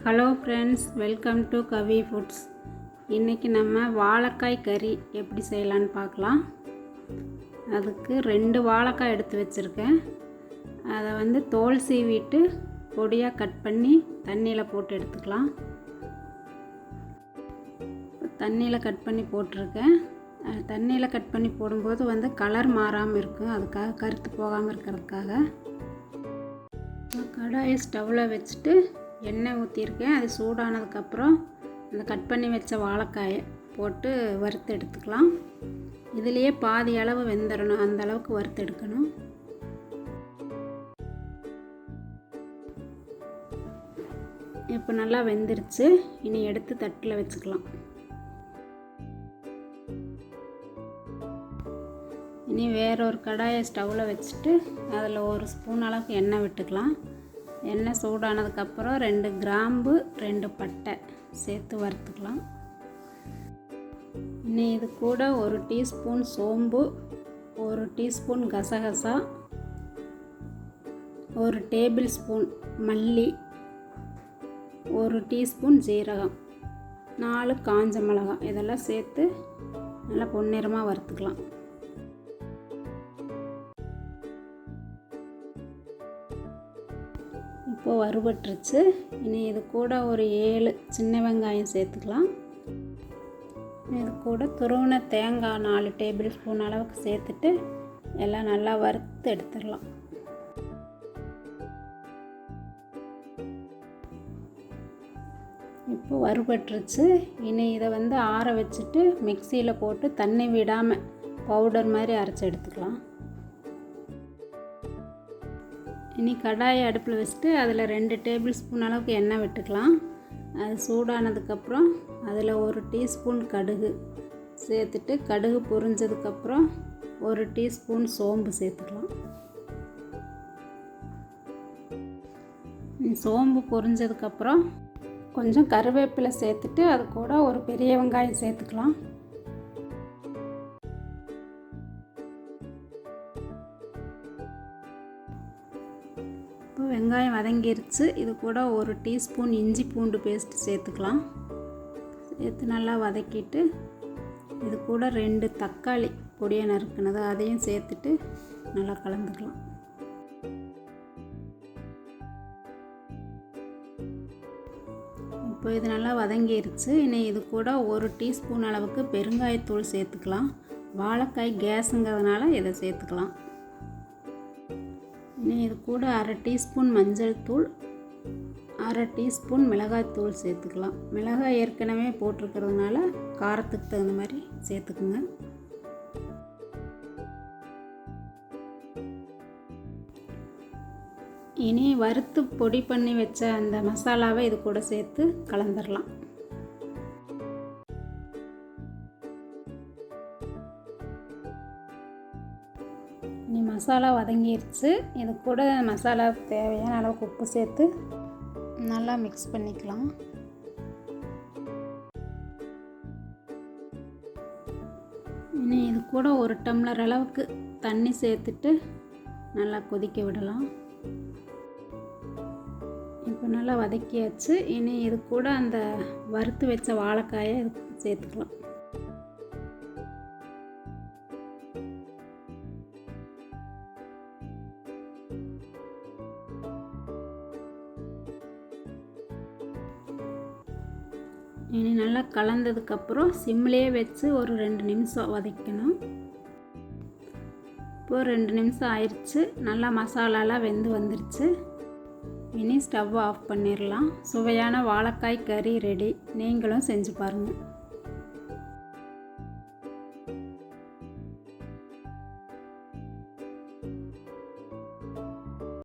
Hello friends, welcome to Kavi foods. இன்றைக்கி நம்ம வாழைக்காய் கறி எப்படி செய்யலான்னு பார்க்கலாம். அதுக்கு 2 வாழைக்காய் எடுத்து வச்சுருக்கேன். அதை தோல் சீவிட்டு பொடியாக கட் பண்ணி தண்ணியில் போட்டு எடுத்துக்கலாம். தண்ணியில் கட் பண்ணி போட்டிருக்கேன். தண்ணியில் கட் பண்ணி போடும்போது கலர் மாறாமல் இருக்கும், அதுக்காக கருத்து போகாமல் இருக்கிறதுக்காக. கடாயை ஸ்டவ்வில் வச்சுட்டு எண்ணெய் ஊற்றிருக்கேன். அது சூடானதுக்கப்புறம் அந்த கட் பண்ணி வச்ச வாழைக்காயை போட்டு வறுத்து எடுத்துக்கலாம். இதுலேயே பாதி அளவு வெந்துடணும், அந்த அளவுக்கு வறுத்து எடுக்கணும். இப்போ நல்லா வெந்துருச்சு. இனி எடுத்து தட்டில் வச்சுக்கலாம். இனி வேறொரு கடாயை ஸ்டவ்வில் வச்சுட்டு அதில் 1 ஸ்பூன் அளவுக்கு எண்ணெய் விட்டுக்கலாம். எண்ணெய் சூடானதுக்கப்புறம் 2 கிராம்பு 2 பட்டை சேர்த்து வறுத்துக்கலாம். இனி இது கூட 1 டீஸ்பூன் சோம்பு, 1 டீஸ்பூன் கசகசா, 1 டேபிள் ஸ்பூன் மல்லி, 1 டீஸ்பூன் ஜீரகம், 4 காஞ்ச மிளகாய் இதெல்லாம் சேர்த்து நல்லா பொன்னிறமாக வறுத்துக்கலாம். இப்போது வறுபட்டுருச்சு. இனி இது கூட ஒரு 7 சின்ன வெங்காயம் சேர்த்துக்கலாம். இது கூட துருவின தேங்காய் 4 டேபிள் ஸ்பூன் அளவுக்கு சேர்த்துட்டு எல்லாம் நல்லா வறுத்து எடுத்துடலாம். இப்போ வறுபட்டுருச்சு. இனி இதை ஆற வச்சுட்டு மிக்சியில் போட்டு தண்ணி விடாமல் பவுடர் மாதிரி அரைச்சி எடுத்துக்கலாம். இனி கடாயை அடுப்பில் வச்சுட்டு அதில் 2 டேபிள் ஸ்பூன் அளவுக்கு எண்ணெய் விட்டுக்கலாம். அது சூடானதுக்கப்புறம் அதில் 1 டீஸ்பூன் கடுகு சேர்த்துட்டு, கடுகு பொரிஞ்சதுக்கப்புறம் 1 டீஸ்பூன் சோம்பு சேர்த்துக்கலாம். சோம்பு பொரிஞ்சதுக்கப்புறம் கொஞ்சம் கருவேப்பிலை சேர்த்துட்டு அது கூட ஒரு பெரிய வெங்காயம் சேர்த்துக்கலாம். வெங்காயம் வதங்கிருச்சு. இது கூட 1 டீஸ்பூன் இஞ்சி பூண்டு பேஸ்ட் சேர்த்துக்கலாம். சேர்த்து நல்லா வதக்கிட்டு இது கூட 2 தக்காளி பொடியை நறுக்குனது அதையும் சேர்த்துட்டு நல்லா கலந்துக்கலாம். இப்போ இது நல்லா வதங்கிருச்சு. இனி இது கூட 1 டீஸ்பூன் அளவுக்கு பெருங்காயத்தூள் சேர்த்துக்கலாம். வாழைக்காய் கேஸுங்கிறதுனால இதை சேர்த்துக்கலாம். இனி இது கூட 1/2 டீஸ்பூன் மஞ்சள் தூள், 1/2 டீஸ்பூன் மிளகாய்த்தூள் சேர்த்துக்கலாம். மிளகாய் ஏற்கனவே போட்டிருக்கிறதுனால காரத்துக்கு தகுந்த மாதிரி சேர்த்துக்குங்க. இனி வறுத்து பொடி பண்ணி வச்ச அந்த மசாலாவை இது கூட சேர்த்து கலந்துடலாம். இனி மசாலா வதங்கிருச்சு. இது கூட மசாலா தேவையான அளவுக்கு உப்பு சேர்த்து நல்லா மிக்ஸ் பண்ணிக்கலாம். இனி இது கூட 1 டம்ளர் அளவுக்கு தண்ணி சேர்த்துட்டு நல்லா கொதிக்க விடலாம். இப்போ நல்லா வதக்கியாச்சு. இனி இது கூட அந்த வறுத்து வச்ச வாழைக்காயை சேர்த்துக்கலாம். இனி நல்லா கலந்ததுக்கப்புறம் சிம்லேயே வச்சு ஒரு 2 நிமிஷம் வதக்கணும். இப்போது 2 நிமிஷம் ஆயிடுச்சு. நல்லா மசாலாலாம் வெந்து வந்துருச்சு. இனி ஸ்டவ் ஆஃப் பண்ணிடலாம். சுவையான வாழைக்காய் கறி ரெடி. நீங்களும் செஞ்சு பாருங்கள்.